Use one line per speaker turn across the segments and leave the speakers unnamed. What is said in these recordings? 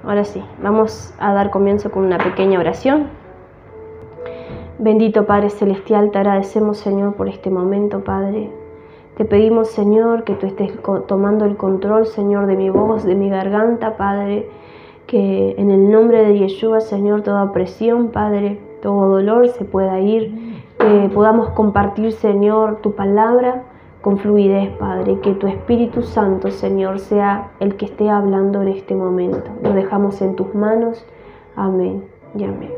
Ahora sí, vamos a dar comienzo con una pequeña oración. Bendito Padre Celestial, te agradecemos, Señor, por este momento, Padre. Te pedimos, Señor, que tú estés tomando el control, Señor, de mi voz, de mi garganta, Padre. Que en el nombre de Yeshua, Señor, toda opresión, Padre, todo dolor se pueda ir. Que podamos compartir, Señor, tu palabra con fluidez, Padre. Que tu Espíritu Santo, Señor, sea el que esté hablando en este momento. Lo dejamos en tus manos. Amén y amén.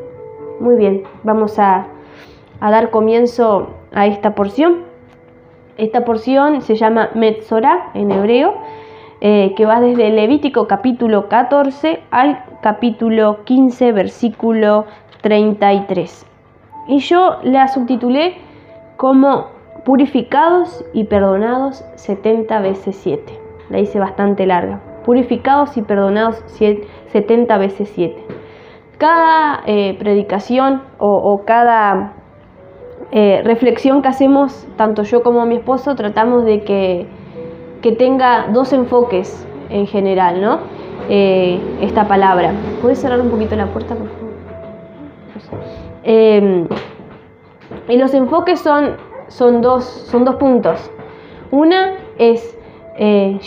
Muy bien, vamos a dar comienzo a esta porción. Esta porción se llama Metzorá en hebreo, que va desde Levítico capítulo 14 al capítulo 15, versículo 33. Y yo la subtitulé como Purificados y perdonados 70 veces 7. La hice bastante larga. Purificados y perdonados 70 veces 7. Cada predicación o cada reflexión que hacemos, tanto yo como mi esposo, tratamos de que tenga dos enfoques en general, ¿no? Esta palabra. ¿Puedes cerrar un poquito la puerta, por favor? Y los enfoques son dos puntos. Una es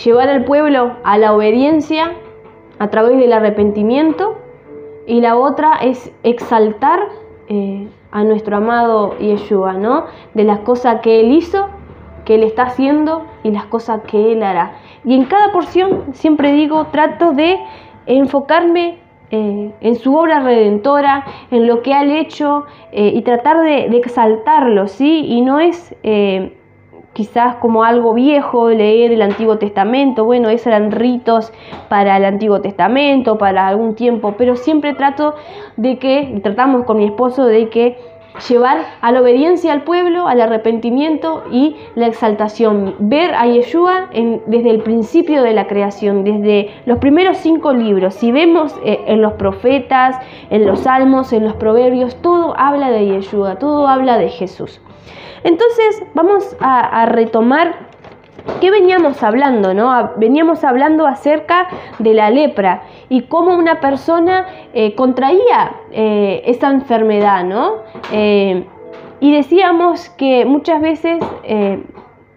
llevar al pueblo a la obediencia a través del arrepentimiento, y la otra es exaltar a nuestro amado Yeshua, ¿no? De las cosas que Él hizo, que Él está haciendo y las cosas que Él hará. Y en cada porción, siempre digo, trato de enfocarme en su obra redentora, en lo que Él ha hecho, y tratar de exaltarlo, ¿sí? Y no es quizás como algo viejo leer el Antiguo Testamento. Bueno, esos eran ritos para el Antiguo Testamento, para algún tiempo, pero siempre tratamos con mi esposo de que llevar a la obediencia al pueblo, al arrepentimiento y la exaltación. Ver a Yeshua desde el principio de la creación, desde los primeros 5 libros. Si vemos en los profetas, en los salmos, en los proverbios, todo habla de Yeshua, todo habla de Jesús. Entonces vamos a retomar qué veníamos hablando, ¿no? Veníamos hablando acerca de la lepra y cómo una persona contraía esa enfermedad, ¿no? Y decíamos que muchas veces,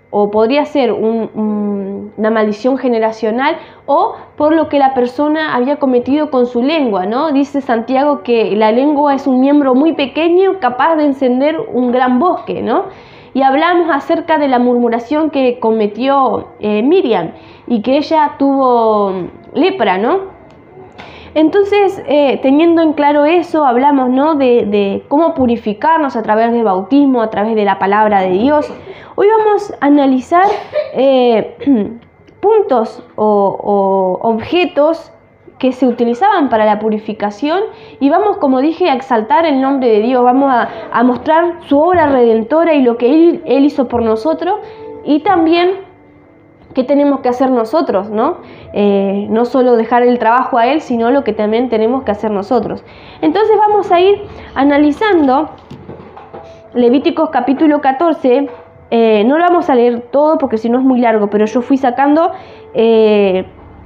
o podría ser una maldición generacional, o por lo que la persona había cometido con su lengua, ¿no? Dice Santiago que la lengua es un miembro muy pequeño capaz de encender un gran bosque, ¿no? Y hablamos acerca de la murmuración que cometió Miriam y que ella tuvo lepra, ¿no? Entonces, teniendo en claro eso, hablamos, ¿no? de cómo purificarnos a través del bautismo, a través de la palabra de Dios. Hoy vamos a analizar puntos o objetos que se utilizaban para la purificación, y vamos, como dije, a exaltar el nombre de Dios. Vamos a mostrar su obra redentora y lo que Él hizo por nosotros, y también qué tenemos que hacer nosotros, ¿no? No solo dejar el trabajo a Él, sino lo que también tenemos que hacer nosotros. Entonces vamos a ir analizando Levíticos capítulo 14. No lo vamos a leer todo porque si no es muy largo, pero yo fui sacando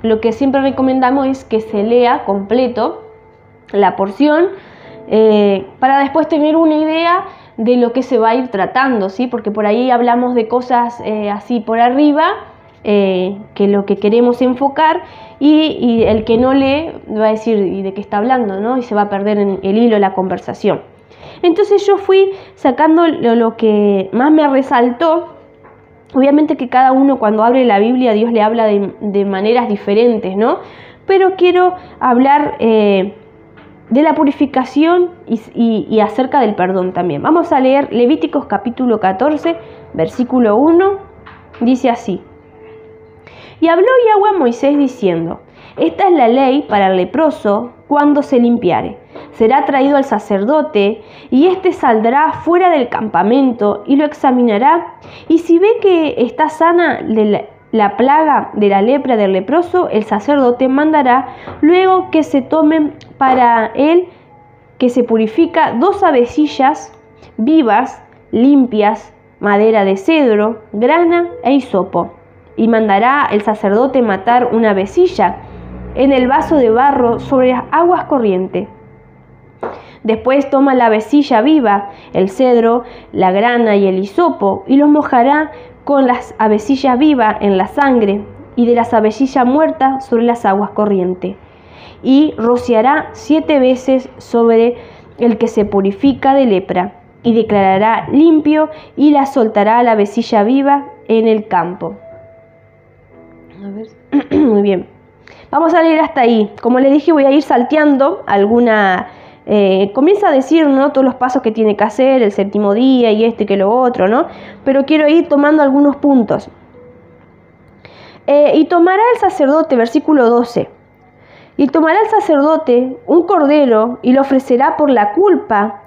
lo que siempre recomendamos es que se lea completo la porción para después tener una idea de lo que se va a ir tratando, ¿sí? Porque por ahí hablamos de cosas así por arriba, que lo que queremos enfocar, y el que no lee va a decir ¿y de qué está hablando?, ¿no? Y se va a perder en el hilo de la conversación. Entonces yo fui sacando lo que más me resaltó. Obviamente que cada uno, cuando abre la Biblia, Dios le habla de maneras diferentes, ¿no? Pero quiero hablar de la purificación y acerca del perdón también. Vamos a leer Levíticos capítulo 14, versículo 1. Dice así: Y habló Yahweh a Moisés diciendo: Esta es la ley para el leproso cuando se limpiare. Será traído al sacerdote, y éste saldrá fuera del campamento y lo examinará, y si ve que está sana la plaga de la lepra del leproso, el sacerdote mandará luego que se tomen para él, que se purifica, 2 avecillas vivas, limpias, madera de cedro, grana e hisopo. Y mandará el sacerdote matar una avecilla en el vaso de barro sobre las aguas corrientes. Después toma la avecilla viva, el cedro, la grana y el hisopo, y los mojará con las avecillas vivas en la sangre, y de las avecillas muertas sobre las aguas corrientes. Y rociará 7 veces sobre el que se purifica de lepra, y declarará limpio, y la soltará a la avecilla viva en el campo. A ver. Muy bien. Vamos a leer hasta ahí. Como les dije, voy a ir salteando alguna... comienza a decir, ¿no?, todos los pasos que tiene que hacer, el 7º día y que lo otro, ¿no? Pero quiero ir tomando algunos puntos. Y tomará el sacerdote, versículo 12. Y tomará el sacerdote un cordero y lo ofrecerá por la culpa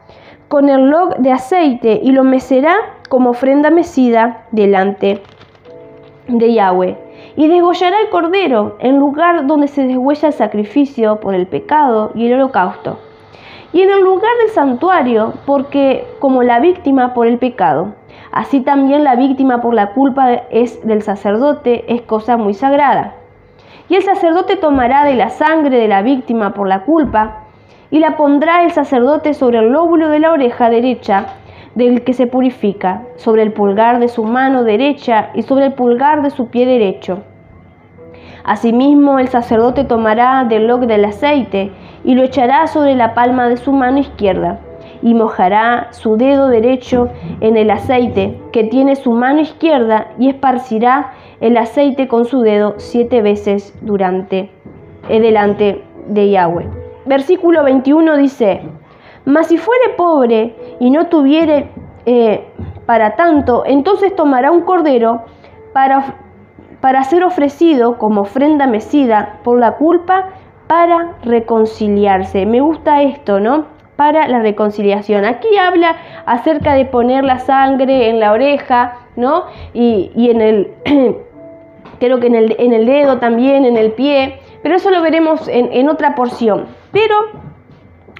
con el log de aceite y lo mecerá como ofrenda mecida delante de Yahweh. Y degollará el cordero en lugar donde se deshuella el sacrificio por el pecado y el holocausto. Y en el lugar del santuario, porque como la víctima por el pecado, así también la víctima por la culpa del sacerdote es cosa muy sagrada. Y el sacerdote tomará de la sangre de la víctima por la culpa, y la pondrá el sacerdote sobre el lóbulo de la oreja derecha del que se purifica, sobre el pulgar de su mano derecha y sobre el pulgar de su pie derecho. Asimismo, el sacerdote tomará del log del aceite y lo echará sobre la palma de su mano izquierda, y mojará su dedo derecho en el aceite que tiene su mano izquierda, y esparcirá el aceite con su dedo 7 veces delante de Yahweh. Versículo 21 dice: Mas si fuere pobre y no tuviere para tanto, entonces tomará un cordero para ser ofrecido como ofrenda mecida por la culpa, para reconciliarse. Me gusta esto, ¿no? Para la reconciliación. Aquí habla acerca de poner la sangre en la oreja, ¿no? Y en el, creo que en el dedo también, en el pie, pero eso lo veremos en otra porción. Pero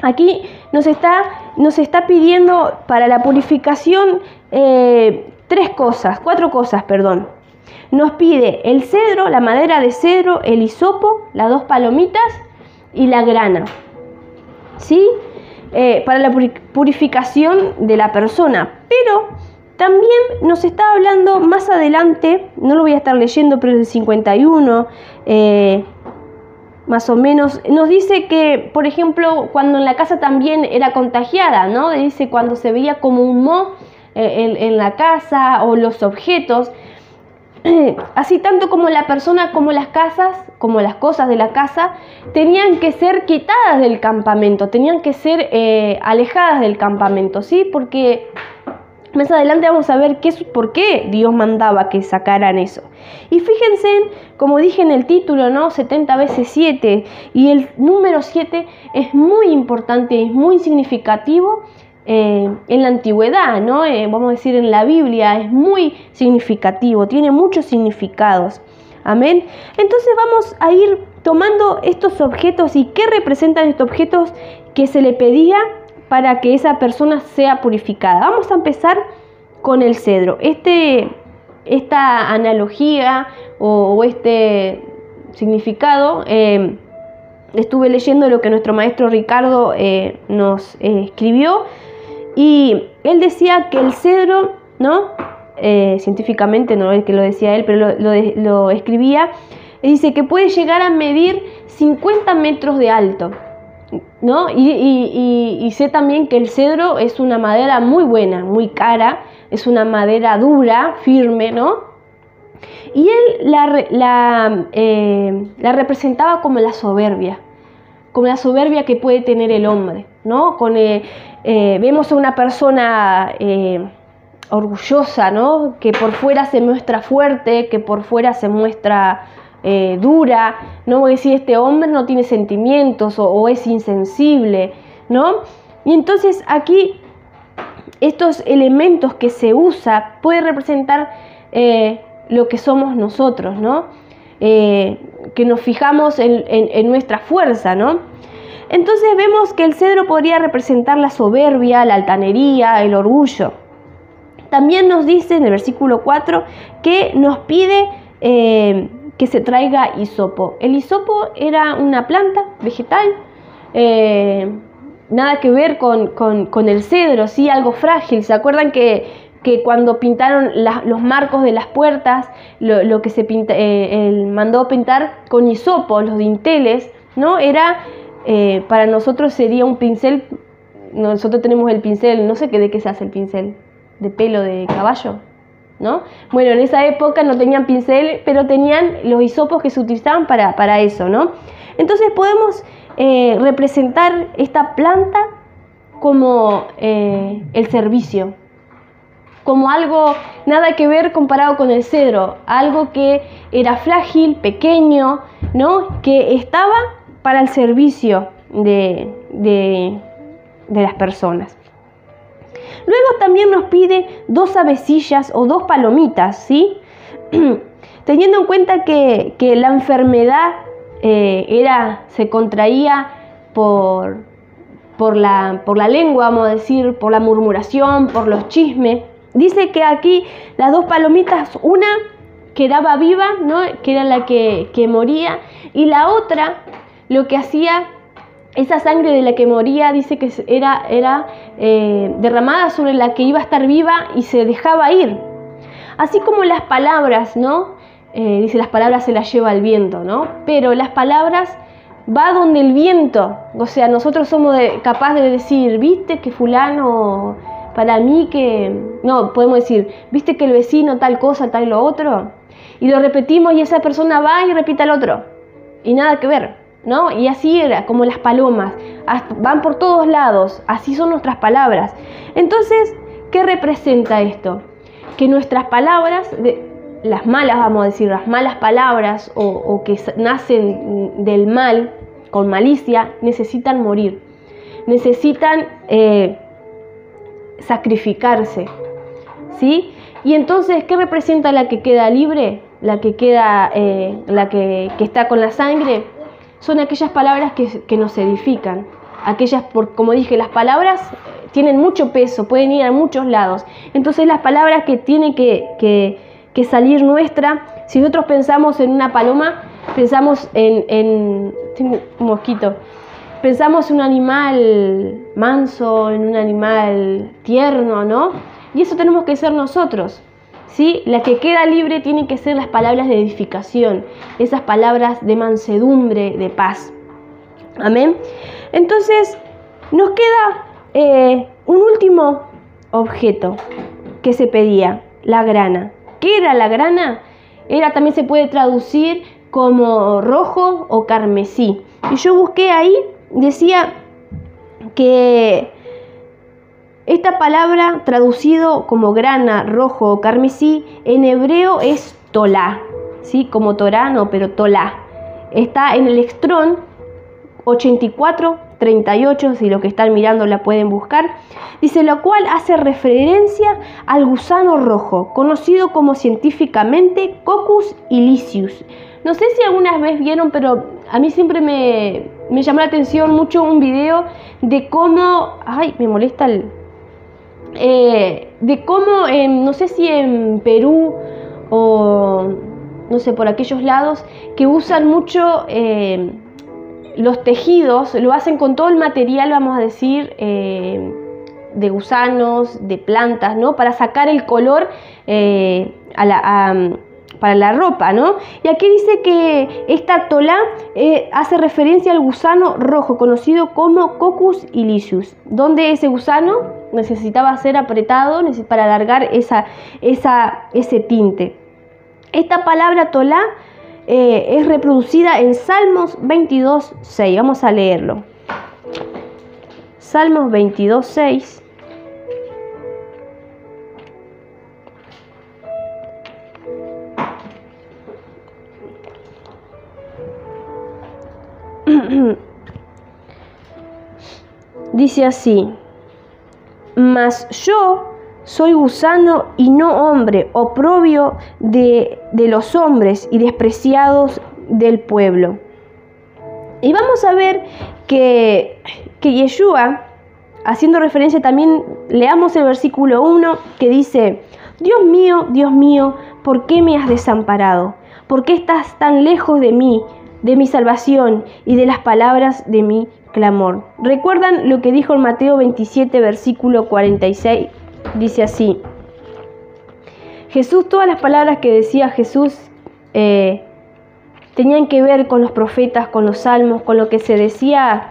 aquí nos está pidiendo para la purificación 4 cosas. Nos pide el cedro, la madera de cedro, el hisopo, las 2 palomitas y la grana, ¿sí? Para la purificación de la persona. Pero también nos está hablando más adelante, no lo voy a estar leyendo, pero es el 51, más o menos, nos dice que, por ejemplo, cuando en la casa también era contagiada, ¿no? Dice cuando se veía como un moho en la casa o los objetos, así tanto como la persona como las casas, como las cosas de la casa, tenían que ser quitadas del campamento, tenían que ser alejadas del campamento, ¿sí? Porque más adelante vamos a ver por qué Dios mandaba que sacaran eso. Y fíjense, como dije en el título, ¿no? 70 veces 7, y el número 7 es muy importante, es muy significativo en la antigüedad, ¿no? Vamos a decir en la Biblia, es muy significativo, tiene muchos significados. Amén. Entonces vamos a ir tomando estos objetos y qué representan estos objetos que se le pedía para que esa persona sea purificada. Vamos a empezar con el cedro. Esta analogía o este significado, estuve leyendo lo que nuestro maestro Ricardo nos escribió, y él decía que el cedro, ¿no? Científicamente, no es que lo decía él, pero lo escribía, y dice que puede llegar a medir 50 metros de alto, ¿no? Y sé también que el cedro es una madera muy buena, muy cara, es una madera dura, firme, ¿no? Y él la representaba como la soberbia que puede tener el hombre, ¿no? Vemos a una persona orgullosa, ¿no? Que por fuera se muestra fuerte, que por fuera se muestra dura, ¿no? Voy a decir, este hombre no tiene sentimientos o es insensible, ¿no? Y entonces aquí estos elementos que se usa puede representar lo que somos nosotros, ¿no? Que nos fijamos en nuestra fuerza, ¿no? Entonces vemos que el cedro podría representar la soberbia, la altanería, el orgullo. También nos dice en el versículo 4 que nos pide que se traiga hisopo. El hisopo era una planta vegetal, nada que ver con el cedro, sí, algo frágil. ¿Se acuerdan que cuando pintaron los marcos de las puertas, lo que se mandó pintar con hisopo, los dinteles, ¿no? Era, para nosotros sería un pincel. Nosotros tenemos el pincel, no sé de qué se hace el pincel, de pelo de caballo, ¿no? Bueno, en esa época no tenían pincel, pero tenían los hisopos que se utilizaban para eso, ¿no? Entonces podemos representar esta planta como el servicio, como algo nada que ver comparado con el cedro, algo que era frágil, pequeño, ¿no? Que estaba para el servicio de las personas. Luego también nos pide 2 avecillas o 2 palomitas, ¿sí? Teniendo en cuenta que la enfermedad se contraía por la lengua, vamos a decir, por la murmuración, por los chismes. Dice que aquí las 2 palomitas, una quedaba viva, ¿no? Que era la que moría, y la otra lo que hacía, esa sangre de la que moría, dice que era derramada sobre la que iba a estar viva y se dejaba ir. Así como las palabras, ¿no? Dice, las palabras se las lleva el viento, ¿no? Pero las palabras va donde el viento. O sea, nosotros somos capaces de decir, viste que fulano, para mí que... No, podemos decir, viste que el vecino tal cosa, tal lo otro. Y lo repetimos y esa persona va y repite al otro. Y nada que ver, ¿no? Y así era, como las palomas, van por todos lados, así son nuestras palabras. Entonces, ¿qué representa esto? Que nuestras palabras, las malas, vamos a decir, las malas palabras o que nacen del mal, con malicia, necesitan morir, necesitan sacrificarse, ¿sí? Y entonces, ¿qué representa la que queda libre? La que queda, la que está con la sangre. Son aquellas palabras que nos edifican, aquellas, como dije, las palabras tienen mucho peso, pueden ir a muchos lados. Entonces las palabras que tienen que salir nuestra, si nosotros pensamos en una paloma, pensamos tengo un mosquito, pensamos en un animal manso, en un animal tierno, ¿no? Y eso tenemos que ser nosotros. ¿Sí? La que queda libre tienen que ser las palabras de edificación, esas palabras de mansedumbre, de paz. Amén. Entonces, nos queda un último objeto que se pedía, la grana. ¿Qué era la grana? También se puede traducir como rojo o carmesí. Y yo busqué ahí, decía que esta palabra, traducido como grana, rojo o carmesí, en hebreo es tolá, ¿sí? Como Torá, no, pero tolá. Está en el Strong 8438, si lo que están mirando la pueden buscar. Dice, lo cual hace referencia al gusano rojo, conocido como científicamente Coccus ilicis. No sé si algunas vez vieron, pero a mí siempre me llamó la atención mucho un video de cómo... Ay, me molesta de cómo, no sé si en Perú o no sé, por aquellos lados, que usan mucho los tejidos, lo hacen con todo el material, vamos a decir, de gusanos, de plantas, ¿no? Para sacar el color para la ropa, ¿no? Y aquí dice que esta tolá hace referencia al gusano rojo, conocido como Coccus ilicis, donde ese gusano necesitaba ser apretado para alargar ese tinte. Esta palabra tolá es reproducida en Salmos 22:6. Vamos a leerlo. Salmos 22:6. Dice así: mas yo soy gusano y no hombre, oprobio de los hombres y despreciados del pueblo. Y vamos a ver que Yeshua, haciendo referencia también, leamos el versículo 1 que dice: Dios mío, ¿por qué me has desamparado? ¿Por qué estás tan lejos de mí, de mi salvación y de las palabras de mi clamor? ¿Recuerdan lo que dijo en Mateo 27, versículo 46? Dice así: Jesús, todas las palabras que decía Jesús tenían que ver con los profetas, con los salmos, con lo que se decía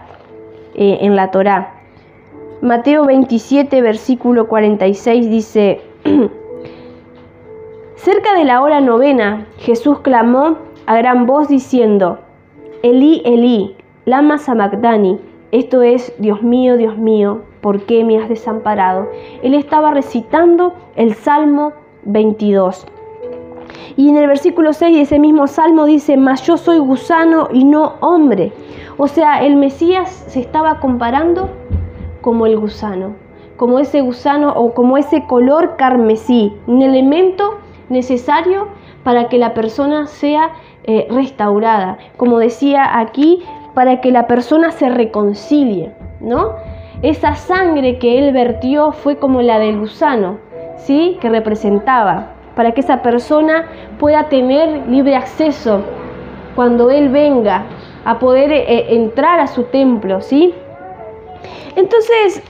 en la Torá. Mateo 27, versículo 46 dice: Cerca de la hora novena, Jesús clamó a gran voz diciendo: Elí, Elí, lama sabactani. Esto es: Dios mío, ¿por qué me has desamparado? Él estaba recitando el Salmo 22. Y en el versículo 6 de ese mismo salmo dice: Mas yo soy gusano y no hombre. O sea, el Mesías se estaba comparando como el gusano, como ese gusano o como ese color carmesí, un elemento necesario para que la persona sea restaurada. Como decía aquí, para que la persona se reconcilie, ¿no? Esa sangre que él vertió fue como la del gusano, ¿sí? Que representaba, para que esa persona pueda tener libre acceso cuando él venga a poder entrar a su templo, ¿sí? Entonces,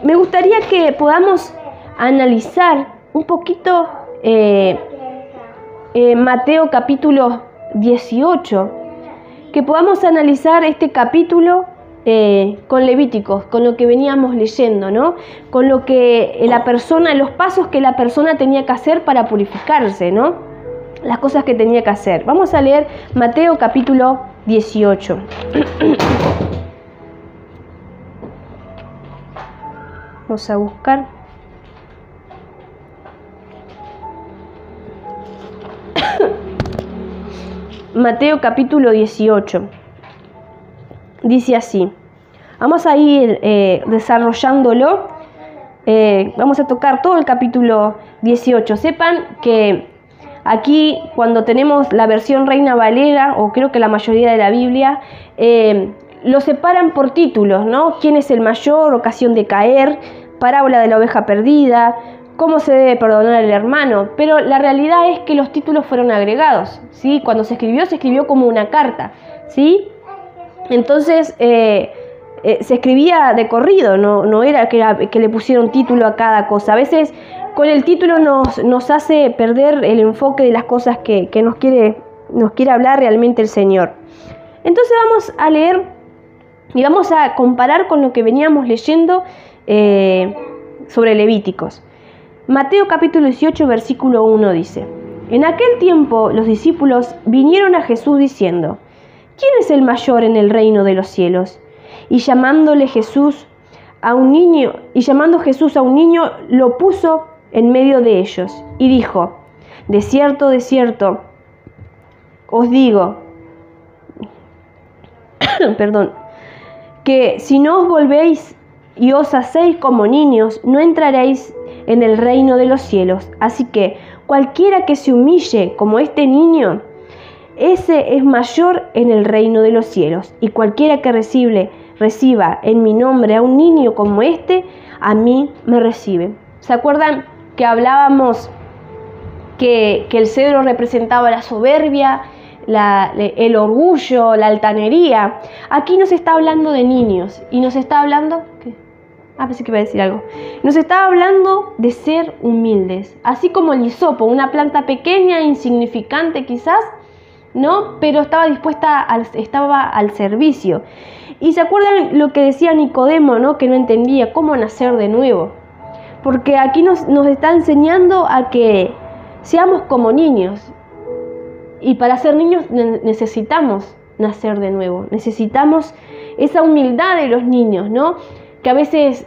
me gustaría que podamos analizar un poquito Mateo capítulo 18, que podamos analizar este capítulo con Levíticos, con lo que veníamos leyendo, ¿no? Con lo que la persona, los pasos que la persona tenía que hacer para purificarse, ¿no? Las cosas que tenía que hacer. Vamos a leer Mateo capítulo 18. Vamos a buscar. Mateo capítulo 18. Dice así. Vamos a ir desarrollándolo. Vamos a tocar todo el capítulo 18. Sepan que aquí, cuando tenemos la versión Reina Valera, o creo que la mayoría de la Biblia, lo separan por títulos, ¿no? ¿Quién es el mayor? Ocasión de caer, parábola de la oveja perdida, cómo se debe perdonar al hermano. Pero la realidad es que los títulos fueron agregados, ¿sí? Cuando se escribió como una carta, ¿sí? Entonces se escribía de corrido, no era que le pusieron título a cada cosa. A veces con el título nos hace perder el enfoque de las cosas que nos quiere hablar realmente el Señor. Entonces vamos a leer y vamos a comparar con lo que veníamos leyendo sobre Levíticos. Mateo capítulo 18, versículo 1 dice: En aquel tiempo los discípulos vinieron a Jesús diciendo: ¿Quién es el mayor en el reino de los cielos? Y llamando Jesús a un niño, lo puso en medio de ellos y dijo: de cierto, os digo, que si no os volvéis y os hacéis como niños, no entraréis en el reino de los cielos. Así que cualquiera que se humille como este niño, ese es mayor en el reino de los cielos. Y cualquiera que reciba en mi nombre a un niño como este, a mí me recibe. ¿Se acuerdan que hablábamos que el cedro representaba la soberbia, el orgullo, la altanería? Aquí nos está hablando de niños y nos está hablando... ¿qué? Pensé que iba a decir algo. Nos está hablando de ser humildes, así como el hisopo, una planta pequeña, insignificante quizás, ¿no? Pero estaba al servicio. Y se acuerdan lo que decía Nicodemo, ¿no? Que no entendía cómo nacer de nuevo. Porque aquí nos está enseñando a que seamos como niños. Y para ser niños necesitamos nacer de nuevo. Necesitamos esa humildad de los niños, ¿no? Que a veces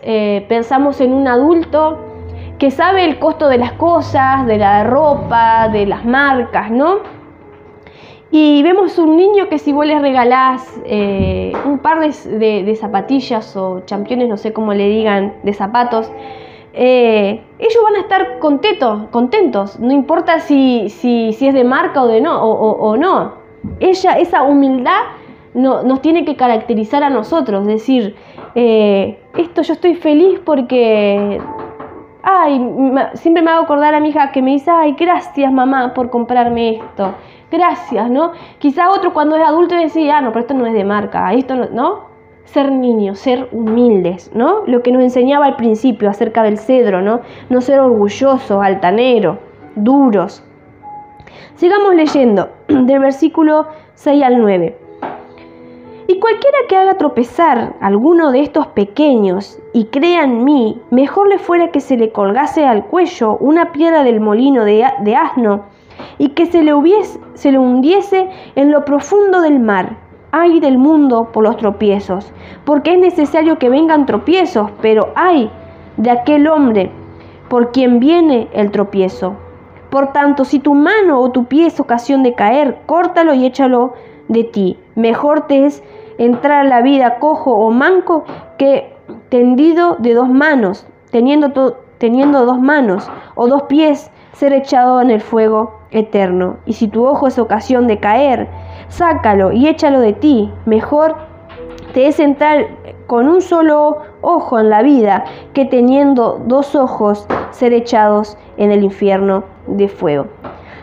pensamos en un adulto que sabe el costo de las cosas, de la ropa, de las marcas, ¿no? Y vemos un niño que si vos les regalás un par de zapatillas o championes, no sé cómo le digan, de zapatos, ellos van a estar contentos, no importa si es de marca o no. Esa humildad nos tiene que caracterizar a nosotros, decir, esto yo estoy feliz porque Ay, siempre me hago acordar a mi hija que me dice, ay, gracias mamá por comprarme esto. Gracias, ¿no? Quizá otro cuando es adulto decía, no, pero esto no es de marca, esto no. Ser niños, ser humildes, ¿no? Lo que nos enseñaba al principio acerca del cedro, ¿no? No ser orgullosos, altaneros, duros. Sigamos leyendo del versículo 6 al 9. Y cualquiera que haga tropezar a alguno de estos pequeños y crea en mí, mejor le fuera que se le colgase al cuello una piedra del molino de asno y que se le hundiese en lo profundo del mar. Ay del mundo por los tropiezos, porque es necesario que vengan tropiezos, pero ay de aquel hombre por quien viene el tropiezo. Por tanto, si tu mano o tu pie es ocasión de caer, córtalo y échalo de ti. Mejor te es entrar a la vida cojo o manco que tendido de dos manos, teniendo dos manos o dos pies, ser echado en el fuego eterno. Y si tu ojo es ocasión de caer, sácalo y échalo de ti. Mejor te es entrar con un solo ojo en la vida que teniendo dos ojos ser echados en el infierno de fuego.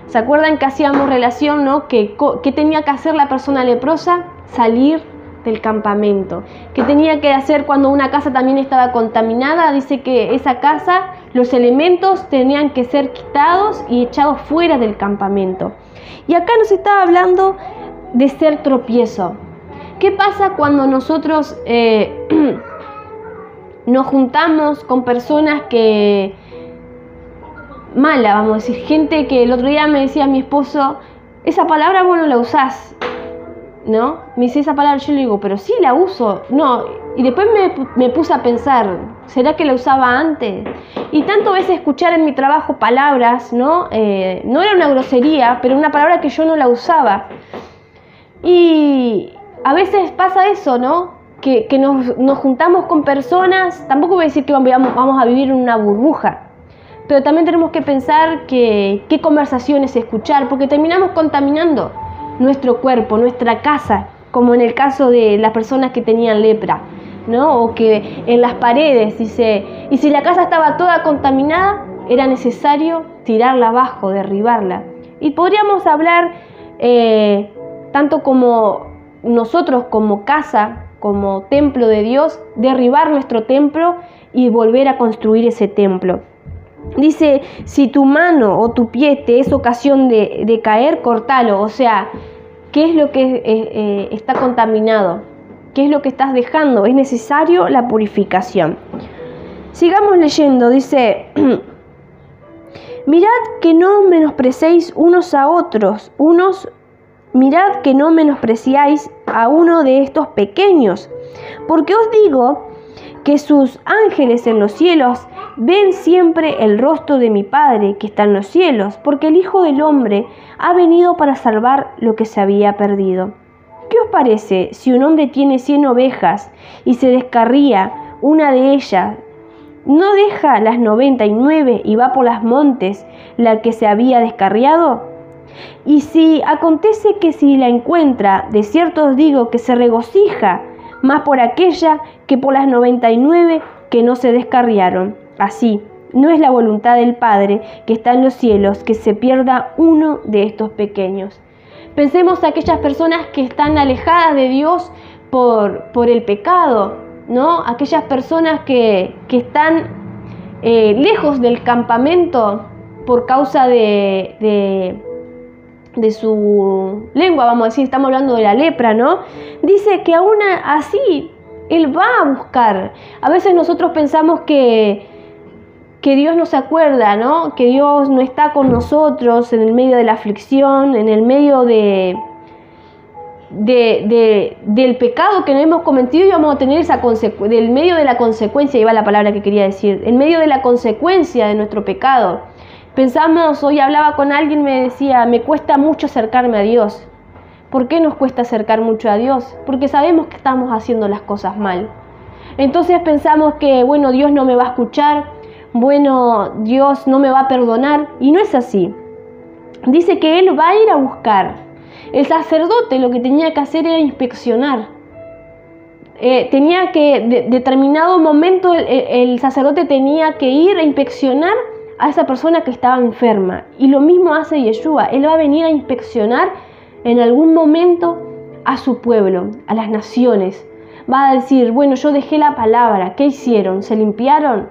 ¿Se acuerdan que hacíamos relación, no? ¿Qué tenía que hacer la persona leprosa? Salir del campamento. ¿Qué tenía que hacer cuando una casa también estaba contaminada? Dice que esa casa, los elementos tenían que ser quitados y echados fuera del campamento. Y acá nos está hablando de ser tropiezo. ¿Qué pasa cuando nosotros nos juntamos con personas que mala, vamos a decir, gente que el otro día me decía mi esposo, esa palabra vos no la usás, ¿no? Me dice esa palabra, yo le digo, pero sí la uso, no, y después me puse a pensar, ¿será que la usaba antes? Y tanto veces escuchar en mi trabajo palabras, ¿no? No era una grosería, pero una palabra que yo no la usaba. Y a veces pasa eso, ¿no? Que nos juntamos con personas, tampoco voy a decir que vamos a vivir en una burbuja, pero también tenemos que pensar qué conversaciones escuchar, porque terminamos contaminando nuestro cuerpo, nuestra casa, como en el caso de las personas que tenían lepra, ¿no? O que en las paredes, dice, y si la casa estaba toda contaminada, era necesario tirarla abajo, derribarla. Y podríamos hablar tanto como nosotros como casa, como templo de Dios, derribar nuestro templo y volver a construir ese templo. Dice, si tu mano o tu pie te es ocasión de caer, cortalo. O sea, ¿qué es lo que está contaminado? ¿Qué es lo que estás dejando? Es necesario la purificación. Sigamos leyendo, dice, mirad que no menosprecéis unos a otros, mirad que no menospreciáis a uno de estos pequeños, porque os digo que sus ángeles en los cielos ven siempre el rostro de mi Padre que está en los cielos, porque el Hijo del Hombre ha venido para salvar lo que se había perdido. ¿Qué os parece si un hombre tiene 100 ovejas y se descarría una de ellas? ¿No deja las 99 y va por los montes la que se había descarriado? Y si acontece que si la encuentra, de cierto os digo que se regocija más por aquella que por las 99 que no se descarriaron. Así, no es la voluntad del Padre que está en los cielos que se pierda uno de estos pequeños. Pensemos a aquellas personas que están alejadas de Dios por el pecado, ¿no? Aquellas personas que están lejos del campamento por causa de su lengua, vamos a decir, estamos hablando de la lepra, ¿no? Dice que aún así Él va a buscar. A veces nosotros pensamos que Dios no se acuerda, ¿no? Que Dios no está con nosotros en el medio de la aflicción, en el medio del pecado que no hemos cometido, y vamos a tener del medio de la consecuencia, iba la palabra que quería decir, en medio de la consecuencia de nuestro pecado. Pensamos, hoy hablaba con alguien, me decía, me cuesta mucho acercarme a Dios. ¿Por qué nos cuesta acercar mucho a Dios? Porque sabemos que estamos haciendo las cosas mal. Entonces pensamos que, bueno, Dios no me va a escuchar, bueno, Dios no me va a perdonar, y no es así. Dice que Él va a ir a buscar. El sacerdote lo que tenía que hacer era inspeccionar. tenía que, determinado momento, el sacerdote tenía que ir a inspeccionar a esa persona que estaba enferma. Y lo mismo hace Yeshua. Él va a venir a inspeccionar en algún momento a su pueblo, a las naciones. Va a decir, bueno, yo dejé la palabra, ¿qué hicieron? ¿Se limpiaron?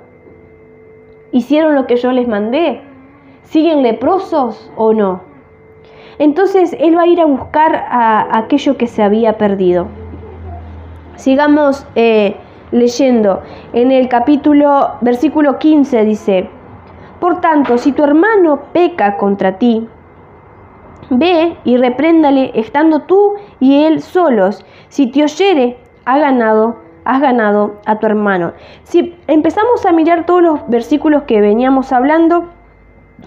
¿Hicieron lo que yo les mandé? ¿Siguen leprosos o no? Entonces Él va a ir a buscar a aquello que se había perdido. Sigamos leyendo. En el versículo 15 dice, por tanto, si tu hermano peca contra ti, ve y repréndale estando tú y él solos. Si te oyere, has ganado a tu hermano. Si empezamos a mirar todos los versículos que veníamos hablando,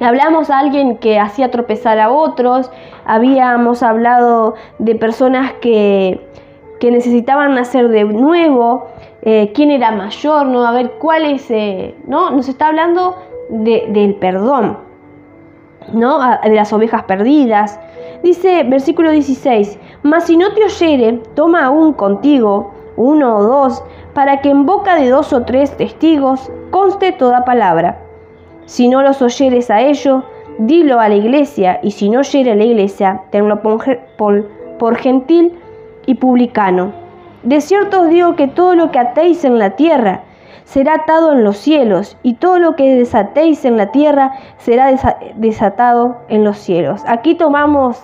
hablamos a alguien que hacía tropezar a otros, habíamos hablado de personas que necesitaban nacer de nuevo, quién era mayor, ¿no? A ver cuál es, ¿no? Nos está hablando del perdón, ¿no? De las ovejas perdidas. Dice, versículo 16, mas si no te oyere, toma aún contigo 1 o 2, para que en boca de 2 o 3 testigos conste toda palabra. Si no los oyeres a ellos, dilo a la iglesia, y si no oyere a la iglesia, tenlo por gentil y publicano. De cierto os digo que todo lo que atéis en la tierra será atado en los cielos, y todo lo que desatéis en la tierra será desatado en los cielos. Aquí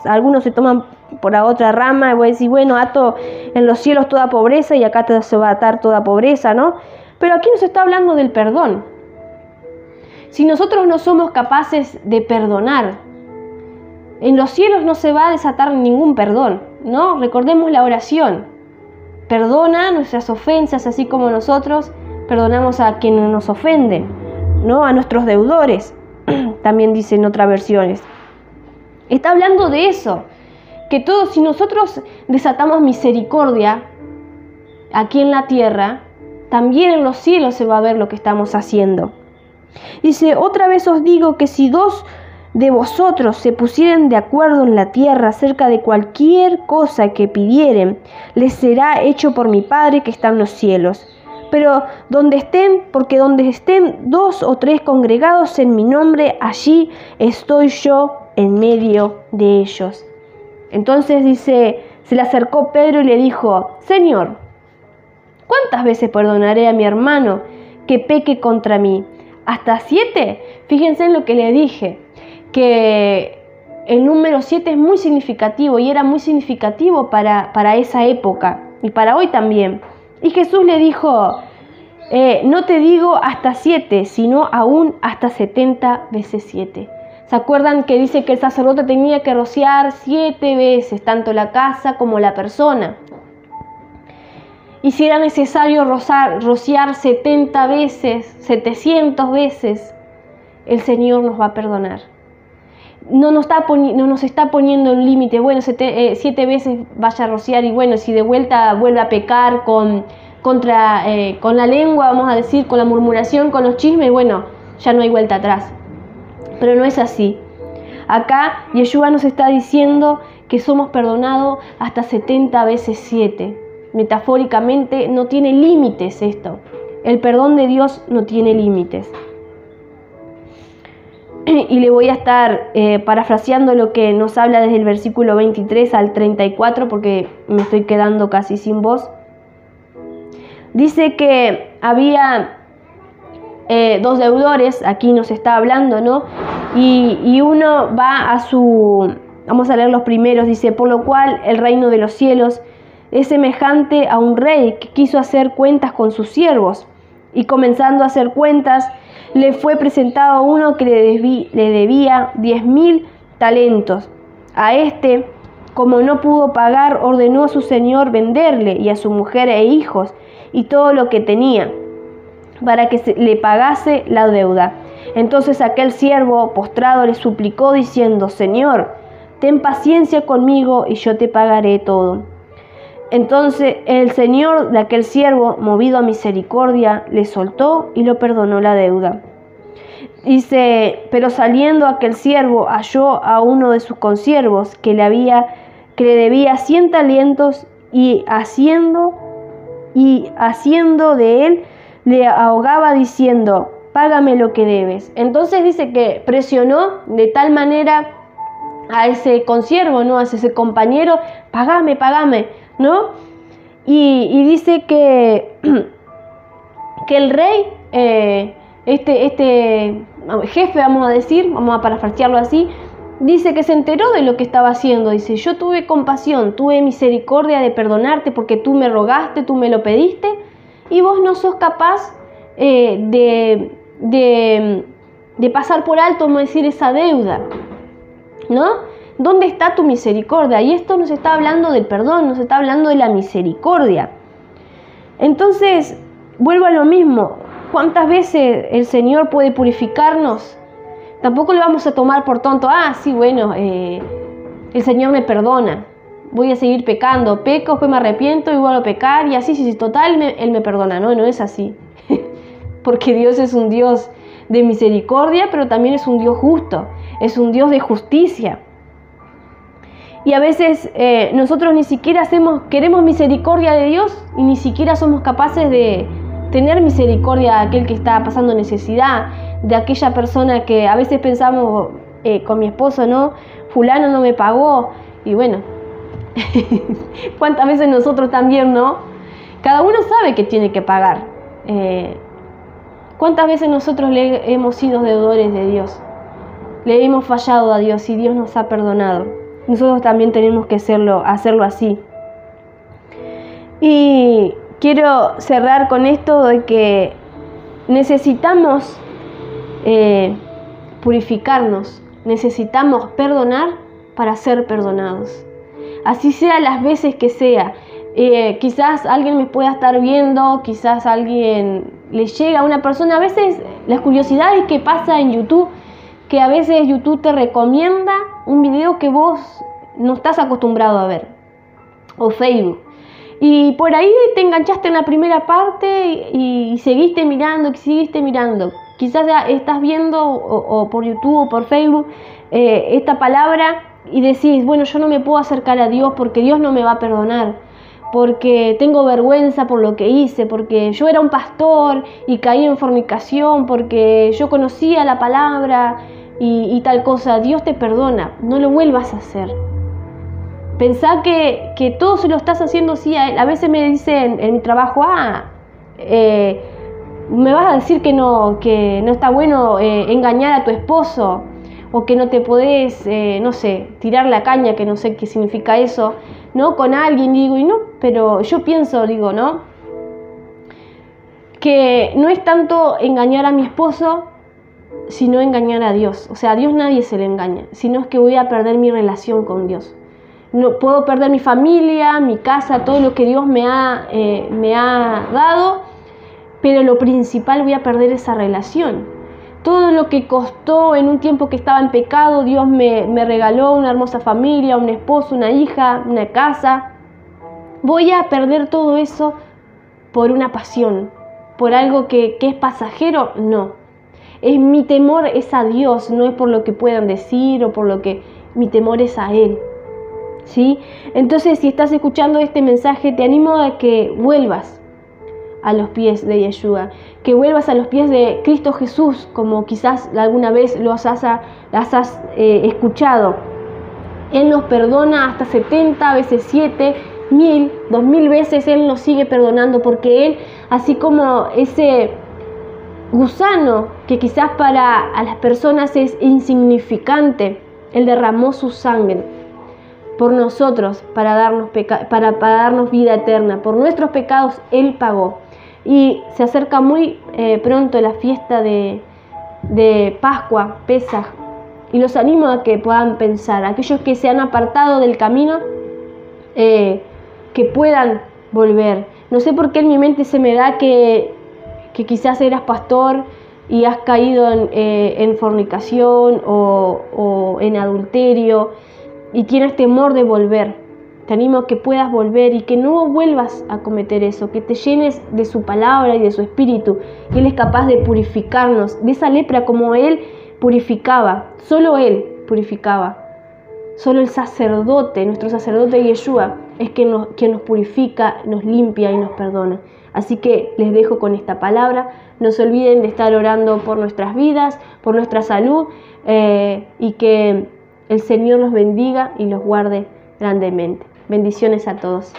algunos se toman por la otra rama, y voy a decir, bueno, ato en los cielos toda pobreza, y acá se va a atar toda pobreza, ¿no? Pero aquí nos está hablando del perdón. Si nosotros no somos capaces de perdonar, en los cielos no se va a desatar ningún perdón, ¿no? Recordemos la oración. Perdona nuestras ofensas, así como nosotros perdonamos a quienes nos ofenden, ¿no? A nuestros deudores, también dicen otras versiones. Está hablando de eso, que todos, si nosotros desatamos misericordia aquí en la tierra, también en los cielos se va a ver lo que estamos haciendo. Dice, otra vez os digo que si 2 de vosotros se pusieren de acuerdo en la tierra acerca de cualquier cosa que pidieren, les será hecho por mi Padre que está en los cielos. Pero donde estén 2 o 3 congregados en mi nombre, allí estoy yo en medio de ellos. Entonces dice, se le acercó Pedro y le dijo, Señor, ¿cuántas veces perdonaré a mi hermano que peque contra mí? ¿Hasta 7? Fíjense en lo que le dije, que el número 7 es muy significativo y era muy significativo para esa época y para hoy también. Y Jesús le dijo, no te digo hasta 7, sino aún hasta 70 veces 7. ¿Se acuerdan que dice que el sacerdote tenía que rociar 7 veces, tanto la casa como la persona? Y si era necesario rociar 70 veces, 700 veces, el Señor nos va a perdonar. No nos está poniendo un límite, bueno, 7 veces vaya a rociar y bueno, si de vuelta vuelve a pecar con la lengua, vamos a decir, con la murmuración, con los chismes, bueno, ya no hay vuelta atrás. Pero no es así. Acá Yeshua nos está diciendo que somos perdonados hasta 70 veces 7. Metafóricamente no tiene límites esto. El perdón de Dios no tiene límites. Y le voy a estar parafraseando lo que nos habla desde el versículo 23 al 34 porque me estoy quedando casi sin voz. Dice que había 2 deudores, aquí nos está hablando, ¿no? Y uno va vamos a leer los primeros, dice, por lo cual el reino de los cielos es semejante a un rey que quiso hacer cuentas con sus siervos, y comenzando a hacer cuentas, le fue presentado uno que le debía 10,000 talentos. A este, como no pudo pagar, ordenó a su señor venderle y a su mujer e hijos y todo lo que tenía, para que le pagase la deuda. Entonces aquel siervo postrado le suplicó diciendo, Señor, ten paciencia conmigo y yo te pagaré todo. Entonces el señor de aquel siervo, movido a misericordia, le soltó y lo perdonó la deuda. Dice, pero saliendo aquel siervo halló a uno de sus consiervos que le debía 100 talentos y haciendo y haciendo de él, le ahogaba diciendo: págame lo que debes. Entonces dice que presionó de tal manera a ese consiervo, ¿no? A ese compañero: págame, ¿no? Y dice que el rey, este jefe, vamos a decir, vamos a parafrasearlo así, dice que se enteró de lo que estaba haciendo. Dice: yo tuve compasión, tuve misericordia de perdonarte porque tú me rogaste, tú me lo pediste, y vos no sos capaz de pasar por alto, vamos a decir, esa deuda, ¿no? ¿Dónde está tu misericordia? Y esto nos está hablando del perdón, nos está hablando de la misericordia. Entonces, vuelvo a lo mismo. ¿Cuántas veces el Señor puede purificarnos? Tampoco le vamos a tomar por tonto: sí, bueno, el Señor me perdona, voy a seguir pecando, peco, después me arrepiento y vuelvo a pecar, y así, sí, total, Él me perdona. No es así. Porque Dios es un Dios de misericordia, pero también es un Dios justo, es un Dios de justicia. Y a veces nosotros ni siquiera queremos misericordia de Dios, y ni siquiera somos capaces de tener misericordia de aquel que está pasando necesidad, de aquella persona que a veces pensamos con mi esposo, ¿no? Fulano no me pagó, y bueno, ¿cuántas veces nosotros también, no? Cada uno sabe que tiene que pagar. ¿Cuántas veces nosotros le hemos sido deudores de Dios? Le hemos fallado a Dios y Dios nos ha perdonado. Nosotros también tenemos que hacerlo así. Y quiero cerrar con esto de que necesitamos purificarnos, necesitamos perdonar para ser perdonados. Así sea las veces que sea. Quizás alguien me pueda estar viendo, quizás alguien le llega a una persona. A veces las curiosidades que pasa en YouTube, que a veces YouTube te recomienda un video que vos no estás acostumbrado a ver, o Facebook, y por ahí te enganchaste en la primera parte y seguiste mirando. Quizás estás viendo o por YouTube o por Facebook esta palabra y decís: bueno, yo no me puedo acercar a Dios porque Dios no me va a perdonar, porque tengo vergüenza por lo que hice, porque yo era un pastor y caí en fornicación, porque yo conocía la palabra y tal cosa. Dios te perdona, no lo vuelvas a hacer. Pensá que todo se lo estás haciendo así a Él. A veces me dicen en mi trabajo: me vas a decir que no está bueno engañar a tu esposo, o que no te podés, no sé, tirar la caña, que no sé qué significa eso, ¿no? Con alguien. Digo, y no, pero yo pienso, digo, ¿no? Que no es tanto engañar a mi esposo, sino engañar a Dios. O sea, a Dios nadie se le engaña, sino es que voy a perder mi relación con Dios. No puedo perder mi familia, mi casa, todo lo que Dios me ha dado, pero lo principal, voy a perder esa relación. Todo lo que costó en un tiempo que estaba en pecado, Dios me regaló una hermosa familia, un esposo, una hija, una casa. Voy a perder todo eso por una pasión, por algo que es pasajero. No, mi temor es a Dios, no es por lo que puedan decir o por lo que... Mi temor es a Él, ¿sí? Entonces, si estás escuchando este mensaje, te animo a que vuelvas a los pies de Yeshua, que vuelvas a los pies de Cristo Jesús, como quizás alguna vez las has escuchado. Él nos perdona hasta 70 veces 7, 1000, 2000 veces Él nos sigue perdonando, porque Él, así como ese gusano que quizás para a las personas es insignificante, Él derramó su sangre por nosotros para darnos vida eterna. Por nuestros pecados Él pagó. Y se acerca muy pronto la fiesta de Pascua, Pesaj, y los animo a que puedan pensar, aquellos que se han apartado del camino, que puedan volver. No sé por qué en mi mente se me da que quizás eras pastor y has caído en fornicación o en adulterio y tienes temor de volver. Te animo a que puedas volver y que no vuelvas a cometer eso, que te llenes de su palabra y de su espíritu. Él es capaz de purificarnos de esa lepra como Él purificaba. Solo Él purificaba. Solo el sacerdote, nuestro sacerdote Yeshua, es quien nos purifica, nos limpia y nos perdona. Así que les dejo con esta palabra. No se olviden de estar orando por nuestras vidas, por nuestra salud, y que el Señor los bendiga y los guarde grandemente. Bendiciones a todos.